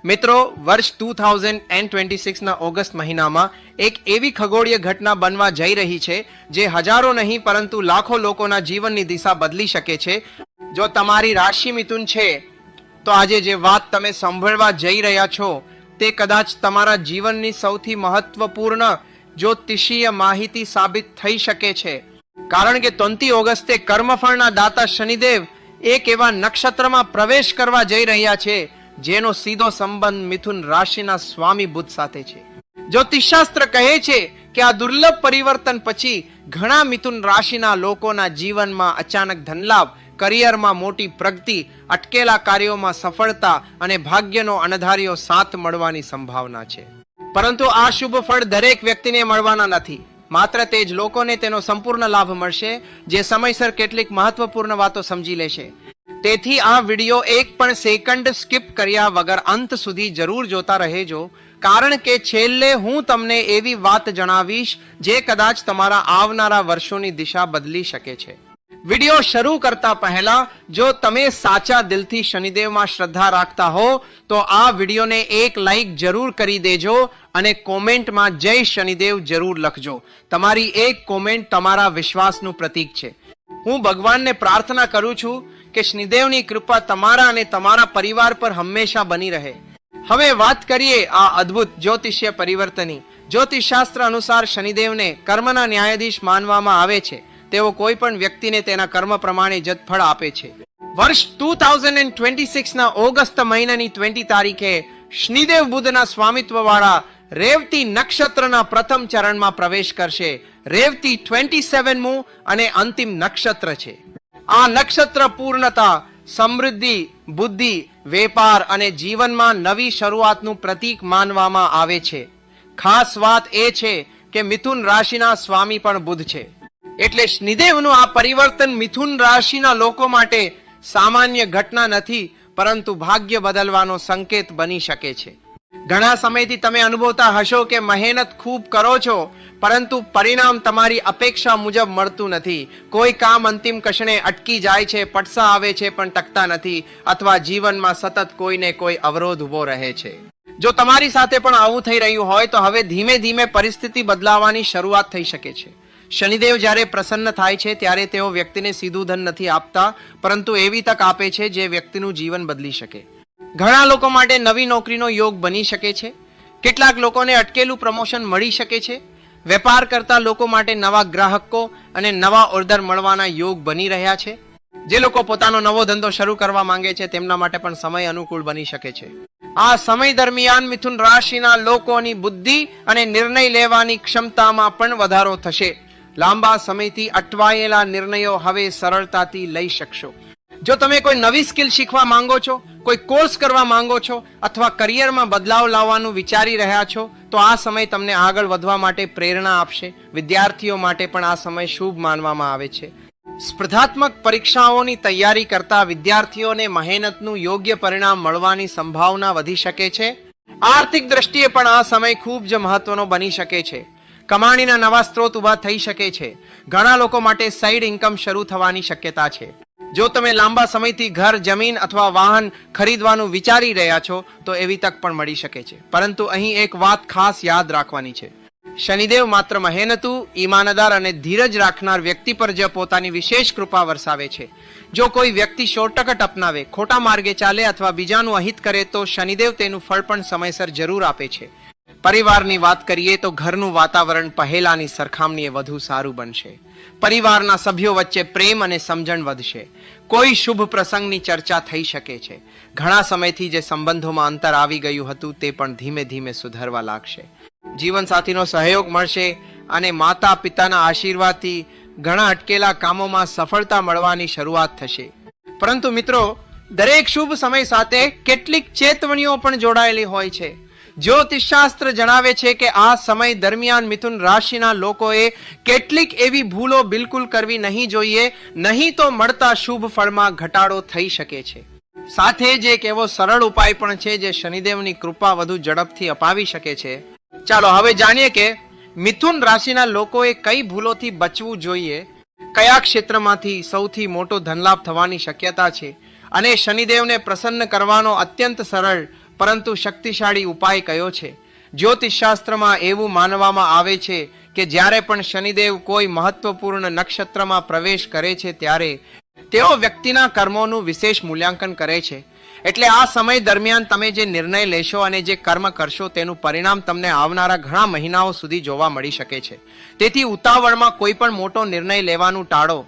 મિત્રો, વર્ષ 2026ના ઓગસ્ટ મહિનામાં એક એવી ખગોળીય ઘટના બનવા જઈ રહી છે જે હજારો નહીં પરંતુ લાખો લોકોના જીવનની દિશા બદલી શકે છે. જો તમારી રાશિ મિથુન છે તો આજે જે વાત તમે સાંભળવા જઈ રહ્યા છો તે કદાચ તમારા જીવનની સૌથી મહત્વપૂર્ણ જ્યોતિષીય માહિતી સાબિત થઈ શકે છે. કારણ કે 23 ઓગસ્ટે કર્મફળના દાતા શનિદેવ એક એવા નક્ષત્રમાં પ્રવેશ કરવા જઈ રહ્યા છે જેનો સીધો સંબંધ મિથુન રાશિના સ્વામી બુધ સાથે છે. જ્યોતિષશાસ્ત્ર કહે છે કે આ દુર્લભ પરિવર્તન પછી ઘણા મિથુન રાશિના લોકોના જીવનમાં અચાનક ધનલાભ, કરિયરમાં મોટી પ્રગતિ, અટકેલા કાર્યોમાં સફળતા અને ભાગ્યનો અણધાર્યો સાથ મળવાની સંભાવના છે. પરંતુ આ શુભ ફળ દરેક વ્યક્તિને મળવાના નથી. માત્ર તે જ લોકોને તેનો સંપૂર્ણ લાભ મળશે જે સમયસર કેટલીક મહત્વપૂર્ણ વાતો સમજી લેશે. તેથી આ વિડિયો એક પણ સેકન્ડ સ્કીપ કર્યા વગર અંત સુધી જરૂર જોતા રહેજો, કારણ કે છેલ્લે હું તમને એવી વાત જણાવીશ જે કદાચ તમારા આવનારા વર્ષોની દિશા બદલી શકે છે. વિડિયો શરૂ કરતા પહેલા જો તમે સાચા દિલથી શનિદેવમાં શ્રદ્ધા રાખતા હો તો આ વિડિયોને એક લાઈક જરૂર કરી દેજો અને કોમેન્ટમાં જય શનિદેવ જરૂર લખજો. તમારી એક કોમેન્ટ તમારા વિશ્વાસનું પ્રતીક છે. હું ભગવાનને પ્રાર્થના કરું છું કે શનિદેવની કૃપા તમારા અને તમારા પરિવાર પર હંમેશા બની રહે. હવે વાત કરીએ આ અદ્ભુત જ્યોતિષીય પરિવર્તનની. જ્યોતિષશાસ્ત્ર અનુસાર શનિદેવને કર્મના ન્યાયાધીશ માનવામાં આવે છે. તેઓ કોઈ પણ વ્યક્તિને તેના કર્મ પ્રમાણે જ ફળ આપે છે. વર્ષ 2026ના ઓગસ્ટ મહિનાની 20 તારીખે શનિદેવ બુધના સ્વામિત્વવાળા રેવતી નક્ષત્રના પ્રથમ ચરણમાં પ્રવેશ કરશે. રેવતી 27મું અને અંતિમ નક્ષત્ર છે. આ નક્ષત્ર પૂર્ણતા, સમૃદ્ધિ, બુદ્ધિ, વેપાર અને જીવનમાં નવી શરૂઆતનું પ્રતીક માનવામાં આવે છે. ખાસ વાત એ છે કે મિથુન રાશિના સ્વામી પણ બુધ છે. એટલે શનિદેવનું આ પરિવર્તન મિથુન રાશિના લોકો માટે સામાન્ય ઘટના નથી, પરંતુ ભાગ્ય બદલવાનો સંકેત બની શકે છે. ઘણા સમયથી તમે અનુભવતા હશો કે મહેનત ખૂબ કરો છો પરંતુ પરિણામ તમારી અપેક્ષા મુજબ મળતું નથી. કોઈ કામ અંતિમ કક્ષણે અટકી જાય છે, પડસા આવે છે પણ ટકતા નથી, અથવા જીવનમાં સતત કોઈને કોઈ અવરોધ ઉભો રહે છે. જો તમારી સાથે પણ આવું થઈ રહ્યું હોય તો હવે ધીમે ધીમે પરિસ્થિતિ બદલાવાની શરૂઆત થઈ શકે છે. શનિદેવ જ્યારે પ્રસન્ન થાય છે ત્યારે તેઓ વ્યક્તિને સીધું ધન નથી આપતા, પરંતુ એવી તક આપે છે જે વ્યક્તિનું જીવન બદલી શકે. ઘણા લોકો માટે નવી નોકરીનો યોગ બની શકે છે. કેટલાક લોકોને અટકેલું પ્રમોશન મળી શકે છે. વેપાર કરતા લોકો માટે નવા ગ્રાહકો અને નવા ઓર્ડર મળવાના યોગ બની રહ્યા છે. જે લોકો પોતાનો નવો ધંધો શરૂ કરવા માંગે છે તેમના માટે પણ સમય અનુકૂળ બની શકે છે. આ સમય દરમિયાન મિથુન રાશિના લોકોની બુદ્ધિ અને નિર્ણય લેવાની ક્ષમતામાં પણ વધારો થશે. લાંબા સમયથી અટવાયેલા નિર્ણયો હવે સરળતાથી લઈ શકશો. જો તમે કોઈ નવી સ્કિલ શીખવા માંગો છો, કોઈ કોર્સ કરવા માંગો છો અથવા કરિયરમાં બદલાવ લાવવાનું વિચારી રહ્યા છો તો આ સમય તમને આગળ વધવા માટે પ્રેરણા આપશે. વિદ્યાર્થીઓ માટે પણ આ સમય શુભ માનવામાં આવે છે. સ્પર્ધાત્મક પરીક્ષાઓની તૈયારી કરતા વિદ્યાર્થીઓને મહેનતનું યોગ્ય પરિણામ મળવાની સંભાવના વધી શકે છે. આર્થિક દ્રષ્ટિએ પણ આ સમય ખૂબ જ મહત્વનો બની શકે છે. કમાણીના નવા સ્ત્રોત ઉભા થઈ શકે છે. ઘણા લોકો માટે સાઇડ ઇન્કમ શરૂ થવાની શક્યતા છે. જો તમે લાંબા સમયથી ઘર, જમીન અથવા વાહન ખરીદવાનું વિચારી રહ્યા છો તો એવી તક પણ મળી શકે છે. પરંતુ અહીં એક વાત ખાસ યાદ રાખવાની છે. શનિદેવ માત્ર મહેનતુ, ઈમાનદાર અને ધીરજ રાખનાર વ્યક્તિ પર જ પોતાની વિશેષ કૃપા વરસાવે છે. જો કોઈ વ્યક્તિ શોર્ટકટ અપનાવે, ખોટા માર્ગે ચાલે અથવા બીજાનું અહિત કરે તો શનિદેવ તેનું ફળ પણ સમયસર જરૂર આપે છે. પરિવારની વાત કરીએ તો ઘરનું વાતાવરણ પહેલાની સરખામણીએ વધુ સારું બનશે. પરિવારના સભ્યો વચ્ચે પ્રેમ અને સમજણ વધશે. કોઈ શુભ પ્રસંગની ચર્ચા થઈ શકે છે. ઘણા સમયથી જે સંબંધોમાં અંતર આવી ગયું હતું તે પણ ધીમે ધીમે સુધરવા લાગશે. જીવનસાથીનો સહયોગ મળશે અને માતા પિતાના આશીર્વાદથી ઘણા અટકેલા કામોમાં સફળતા મળવાની શરૂઆત થશે. પરંતુ મિત્રો, દરેક શુભ સમય સાથે કેટલીક ચેતવણીઓ પણ જોડાયેલી હોય છે. જ્યોતિષશાસ્ત્ર જણાવે છે કે આ સમય દરમિયાન મિથુન રાશિના લોકોએ કેટલીક એવી ભૂલો બિલકુલ કરવી નહીં જોઈએ, નહીં તો મળતા શુભ ફળમાં ઘટાડો થઈ શકે છે. સાથે જ એક એવો સરળ ઉપાય પણ છે જે શનિદેવની કૃપા વધુ ઝડપથી અપાવી શકે છે. ચાલો હવે જાણીએ કે મિથુન રાશિના લોકોએ કઈ ભૂલોથી બચવું જોઈએ, કયા ક્ષેત્રમાંથી સૌથી મોટો ધનલાભ થવાની શક્યતા છે અને શનિદેવને પ્રસન્ન કરવાનો અત્યંત સરળ પરંતુ શક્તિશાળી ઉપાય કયો છે? જ્યોતિષશાસ્ત્રમાં એવું માનવામાં આવે છે કે જ્યારે પણ શનિદેવ કોઈ મહત્વપૂર્ણ નક્ષત્રમાં પ્રવેશ કરે છે ત્યારે તેઓ વ્યક્તિના કર્મોનું વિશેષ મૂલ્યાંકન કરે છે. એટલે આ સમય દરમિયાન તમે જે નિર્ણય લેશો અને જે કર્મ કરશો તેનું પરિણામ તમને આવનારા ઘણા મહિનાઓ સુધી જોવા મળી શકે છે. તેથી ઉતાવળમાં કોઈ પણ મોટો નિર્ણય લેવાનું ટાળો.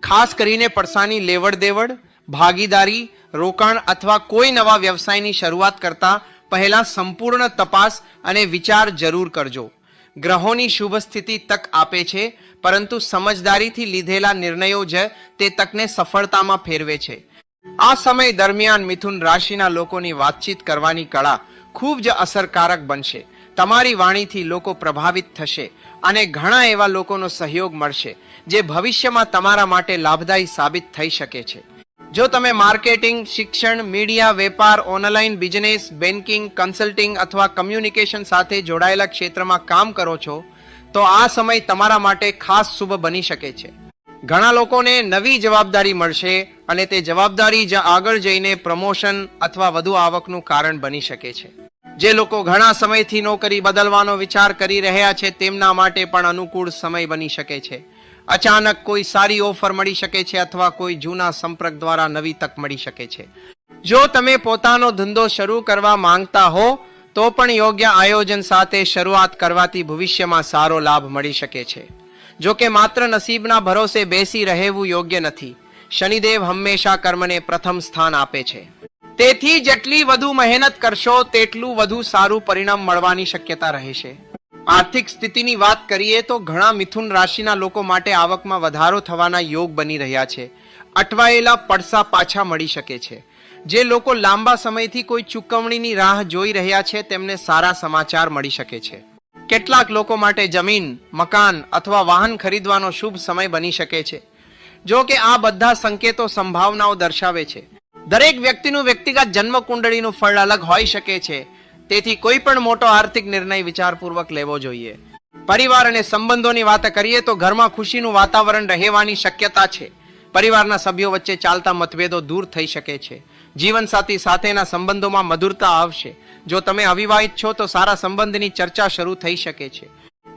ખાસ કરીને પૈસાની લેવડ દેવડ, ભાગીદારી, રોકાણ અથવા કોઈ નવા વ્યવસાયની શરૂઆત કરતા પહેલા સંપૂર્ણ તપાસ અને વિચાર જરૂર કરજો. ગ્રહોની શુભ સ્થિતિ તક આપે છે, પરંતુ સમજદારીથી લીધેલા નિર્ણયો જ તે તકને સફળતામાં ફેરવે છે. આ સમય દરમિયાન મિથુન રાશિના લોકોની વાતચીત કરવાની કળા ખૂબ જ અસરકારક બનશે. તમારી વાણીથી લોકો પ્રભાવિત થશે અને ઘણા એવા લોકોનો સહયોગ મળશે જે ભવિષ્યમાં તમારા માટે લાભદાયી સાબિત થઈ શકે છે. જો તમે માર્કેટિંગ, શિક્ષણ, મીડિયા, વેપાર, ઓનલાઈન બિઝનેસ, બેન્કિંગ, કન્સલ્ટિંગ અથવા કમ્યુનિકેશન સાથે જોડાયેલા ક્ષેત્રમાં કામ કરો છો તો આ સમય તમારા માટે ખાસ શુભ બની શકે છે. ઘણા લોકોને નવી જવાબદારી મળશે અને તે જવાબદારી જ આગળ જઈને પ્રમોશન અથવા વધુ આવકનું કારણ બની શકે છે. જે લોકો ઘણા સમયથી નોકરી બદલવાનો વિચાર કરી રહ્યા છે તેમના માટે પણ અનુકૂળ સમય બની શકે છે. અચાનક કોઈ સારી ઓફર મળી શકે છે અથવા કોઈ જૂના સંપર્ક દ્વારા નવી તક મળી શકે છે. જો તમે પોતાનો ધંધો શરૂ કરવા માંગતા હો તો પણ યોગ્ય આયોજન સાથે શરૂઆત કરવાથી ભવિષ્યમાં સારો લાભ મળી શકે છે. જો કે માત્ર નસીબના ભરોસે બેસી રહેવું યોગ્ય નથી. શનિદેવ હંમેશા કર્મને પ્રથમ સ્થાન આપે છે. તેથી જેટલી વધુ મહેનત કરશો તેટલું વધુ સારું પરિણામ મળવાની શક્યતા રહેશે. આર્થિક સ્થિતિની વાત કરીએ તો ઘણા મિથુન રાશિના લોકો માટે આવકમાં વધારો થવાના યોગ બની રહ્યા છે. અટવાયેલા પડસા પાછા મળી શકે છે. જે લોકો લાંબા સમયથી કોઈ ચૂકવણીની રાહ જોઈ રહ્યા છે તેમને સારા સમાચાર મળી શકે છે. કેટલાક લોકો માટે જમીન, મકાન અથવા વાહન ખરીદવાનો શુભ સમય બની શકે છે. જો કે આ બધા સંકેતો સંભાવનાઓ દર્શાવે છે. દરેક વ્યક્તિનું વ્યક્તિગત જન્મ કુંડળીનું ફળ અલગ હોઈ શકે છે. તેથી કોઈ પણ મોટો આર્થિક નિર્ણય વિચારપૂર્વક લેવો જોઈએ. પરિવાર અને સંબંધોની વાત કરીએ તો ઘરમાં ખુશીનું વાતાવરણ રહેવાની શક્યતા છે. પરિવારના સભ્યો વચ્ચે ચાલતા મતભેદો દૂર થઈ શકે છે. જીવનસાથી સાથેના સંબંધોમાં મધુરતા આવશે. જો તમે અવિવાહિત છો તો સારા સંબંધની ચર્ચા શરૂ થઈ શકે છે.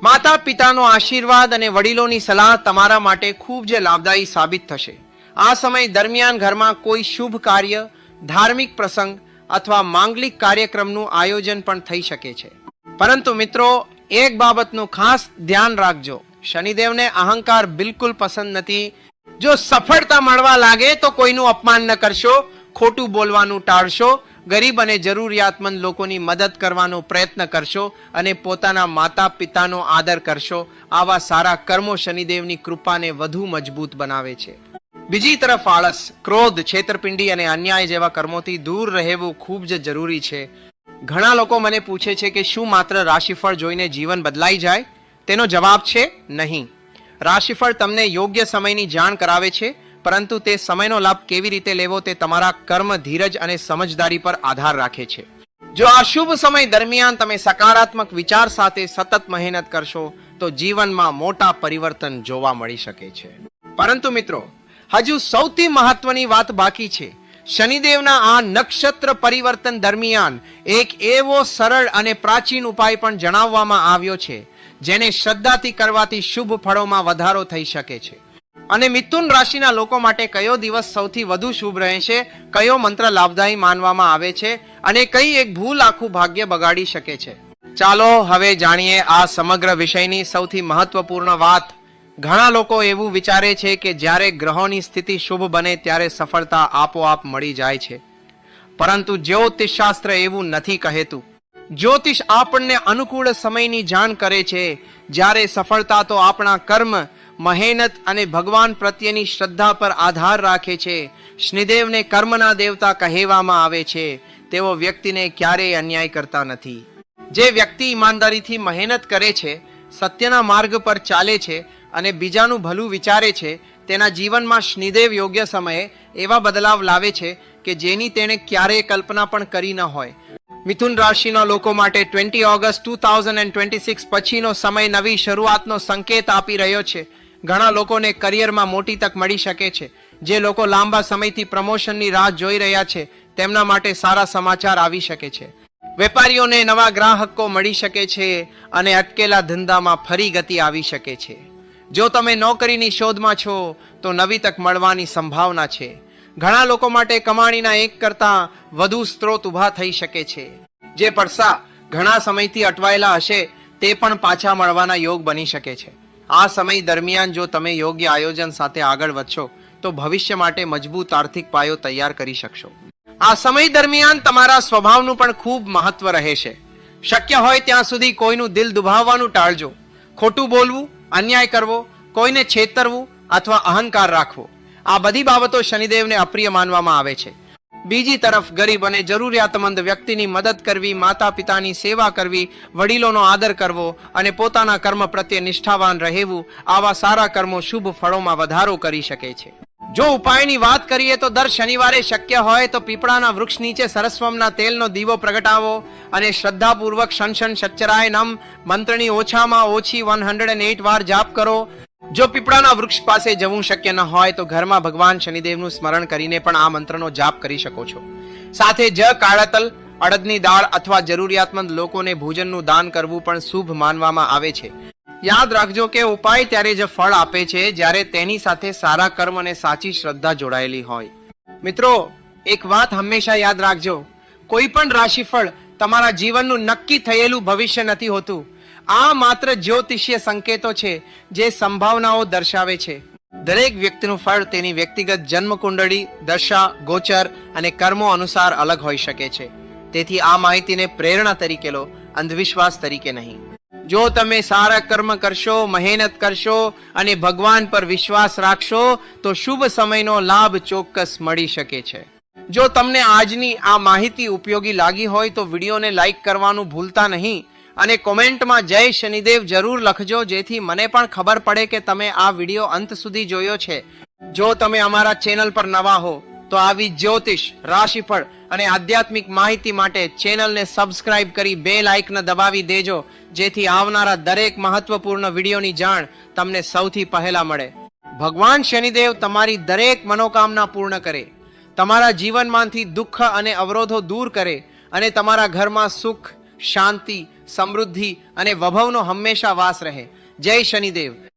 માતા પિતાનો આશીર્વાદ અને વડીલોની સલાહ તમારા માટે ખૂબ જ લાભદાયી સાબિત થશે. આ સમય દરમિયાન ઘરમાં કોઈ શુભ કાર્ય, ધાર્મિક પ્રસંગ અથવા માંગલિક કાર્યક્રમનું આયોજન પણ થઈ શકે છે. પરંતુ મિત્રો, એક બાબતનું ખાસ ધ્યાન રાખજો. શનિદેવને અહંકાર બિલકુલ પસંદ નથી. જો સફળતા મળવા લાગે તો કોઈનું અપમાન ન કરશો, ખોટું બોલવાનું ટાળશો, ગરીબ અને જરૂરિયાતમંદ લોકોની મદદ કરવાનો પ્રયત્ન કરશો અને પોતાના માતા પિતાનો આદર કરશો. આવા સારા કર્મો શનિદેવની કૃપાને વધુ મજબૂત બનાવે છે. બીજી તરફ આળસ, ક્રોધ, છેતરપિંડી અને અન્યાય જેવા કર્મોથી દૂર રહેવું ખૂબ જ જરૂરી છે. ઘણા લોકો મને પૂછે છે કે શું માત્ર રાશિફળ જોઈને જીવન બદલાઈ જાય? તેનો જવાબ છે નહીં. રાશિફળ તમને યોગ્ય સમયની જાણ કરાવે છે, પરંતુ તે સમયનો લાભ કેવી રીતે લેવો તે તમારા કર્મ, ધીરજ અને સમજદારી પર આધાર રાખે છે. જો આ શુભ સમય દરમિયાન તમે સકારાત્મક વિચાર સાથે સતત મહેનત કરશો તો જીવનમાં મોટા પરિવર્તન જોવા મળી શકે છે. પરંતુ મિત્રો, હજુ સૌથી મહત્વની વાત બાકી છે. શનિદેવના આ નક્ષત્ર પરિવર્તન દરમિયાન એક એવો સરળ અને પ્રાચીન ઉપાય પણ જણાવવામાં આવ્યો છે જેને શ્રદ્ધાથી કરવાથી શુભ ફળોમાં વધારો થઈ શકે છે. અને મિથુન રાશિના લોકો માટે કયો દિવસ સૌથી વધુ શુભ રહેશે, કયો મંત્ર લાભદાયી માનવામાં આવે છે અને કઈ એક ભૂલ આખું ભાગ્ય બગાડી શકે છે. ચાલો હવે જાણીએ આ સમગ્ર વિષયની સૌથી મહત્વપૂર્ણ વાત. ઘણા લોકો એવું વિચારે છે કે જ્યારે ગ્રહોની સ્થિતિ શુભ બને ત્યારે સફળતા આપોઆપ મળી જાય છે, પરંતુ જ્યોતિષશાસ્ત્ર એવું નથી કહેતું. જ્યોતિષ આપણને અનુકૂળ સમયની જાણ કરે છે, જ્યારે સફળતા તો આપણા કર્મ, મહેનત અને ભગવાન પ્રત્યેની શ્રદ્ધા પર આધાર રાખે છે. શનિદેવને કર્મના દેવતા કહેવામાં આવે છે. તેઓ વ્યક્તિને ક્યારેય અન્યાય કરતા નથી. જે વ્યક્તિ ઈમાનદારીથી મહેનત કરે છે, સત્યના માર્ગ પર ચાલે છે અને બીજાનું ભલું વિચારે છે, તેના જીવનમાં શનિદેવ યોગ્ય સમયે એવા બદલાવ લાવે છે કે જેની તેણે ક્યારેય કલ્પના પણ કરી ન હોય. મિથુન રાશિના લોકો માટે 20 ઓગસ્ટ 2026 પછીનો સમય નવી શરૂઆતનો સંકેત આપી રહ્યો છે. ઘણા લોકોને કરિયરમાં મોટી તક મળી શકે છે. જે લોકો લાંબા સમયથી પ્રમોશનની રાહ જોઈ રહ્યા છે તેમના માટે સારા સમાચાર આવી શકે છે. વેપારીઓને નવા ગ્રાહકો મળી શકે છે અને અટકેલા ધંધામાં ફરી ગતિ આવી શકે છે. જો તમે નોકરીની શોધમાં છો તો નવી તક મળવાની સંભાવના છે. ઘણા લોકો માટે કમાણીના એક કરતાં વધુ સ્ત્રોત ઊભા થઈ શકે છે. જે પૈસા ઘણા સમયથી અટવાયેલા હશે તે પણ પાછા મળવાના યોગ બની શકે છે. આ સમય દરમિયાન જો તમે યોગ્ય આયોજન સાથે આગળ વધશો તો ભવિષ્ય માટે મજબૂત આર્થિક પાયો તૈયાર કરી શકશો. આ સમય દરમિયાન તમારા સ્વભાવનું પણ ખૂબ મહત્વ રહેશે. શક્ય હોય ત્યાં સુધી કોઈનું દિલ દુભાવવાનું ટાળજો. ખોટું બોલવું, અન્યાય કરવો, કોઈને છેતરવું અથવા અહંકાર રાખવો, આ બધી બાબતો શનિદેવને અપ્રિય માનવામાં આવે છે. બીજી તરફ ગરીબ અને જરૂરિયાતમંદ વ્યક્તિની મદદ કરવી, માતા પિતાની સેવા કરવી, વડીલોનો આદર કરવો અને પોતાના કર્મ પ્રત્યે નિષ્ઠાવાન રહેવું, આવા સારા કર્મો શુભ ફળોમાં વધારો કરી શકે છે. જો ઉપાયની વાત કરીએ તો દર શનિવારે શક્ય હોય તો પીપળાના વૃક્ષ નીચે સરસ્વમના તેલનો દીવો પ્રગટાવો અને શ્રદ્ધાપૂર્વક શનશન શચ્ચરાય નમ મંત્રની ઓછામાં ઓછી 108 વાર જાપ કરો. જો પીપળાના વૃક્ષ પાસે જવું શક્ય ન હોય તો ઘરમાં ભગવાન શનિદેવનું સ્મરણ કરીને પણ આ મંત્રનો જાપ કરી શકો છો. સાથે જ કાળા તલ, અડદની દાળ અથવા જરૂરિયાતમંદ લોકોને ભોજનનું દાન કરવું પણ શુભ માનવામાં આવે છે. યાદ રાખજો કે ઉપાય ત્યારે જ ફળ આપે છે જ્યારે તેની સાથે સારા કર્મ અને સાચી શ્રદ્ધા જોડાયેલી હોય. મિત્રો, એક વાત હંમેશા યાદ રાખજો, કોઈ પણ રાશિફળ તમારા જીવનનું નક્કી થયેલું ભવિષ્ય નથી હોતું. આ માત્ર જ્યોતિષીય સંકેતો છે જે સંભાવનાઓ દર્શાવે છે. દરેક વ્યક્તિનું ફળ તેની વ્યક્તિગત જન્મ કુંડળી, દશા, ગોચર અને કર્મો અનુસાર અલગ હોઈ શકે છે. તેથી આ માહિતીને પ્રેરણા તરીકે લો, અંધવિશ્વાસ તરીકે નહીં. જો તમે સારા કર્મ કરશો, મહેનત કરશો અને ભગવાન પર વિશ્વાસ રાખશો તો શુભ સમયનો લાભ ચોક્કસ મળી શકે છે. જો તમને આજની આ માહિતી ઉપયોગી લાગી હોય તો વિડીયોને લાઈક કરવાનું ભૂલતા નહીં અને કોમેન્ટમાં જય શનિદેવ જરૂર લખજો, જેથી મને પણ ખબર પડે કે તમે આ વિડીયો અંત સુધી જોયો છે. જો તમે અમારા ચેનલ પર નવા હો તો આવી જ્યોતિષ, રાશિફળ અને આધ્યાત્મિક માહિતી માટે ચેનલને સબસ્ક્રાઇબ કરી બેલ આઇકન દબાવી દેજો, જેથી આવનારા દરેક મહત્વપૂર્ણ વિડીયોની જાણ તમને સૌથી પહેલા મળે. ભગવાન શનિદેવ તમારી દરેક મનોકામના પૂર્ણ કરે, તમારા જીવનમાંથી દુઃખ અને અવરોધો દૂર કરે અને તમારા ઘરમાં સુખ, શાંતિ, સમૃદ્ધિ અને વૈભવનો હંમેશા વાસ રહે. જય શનિદેવ.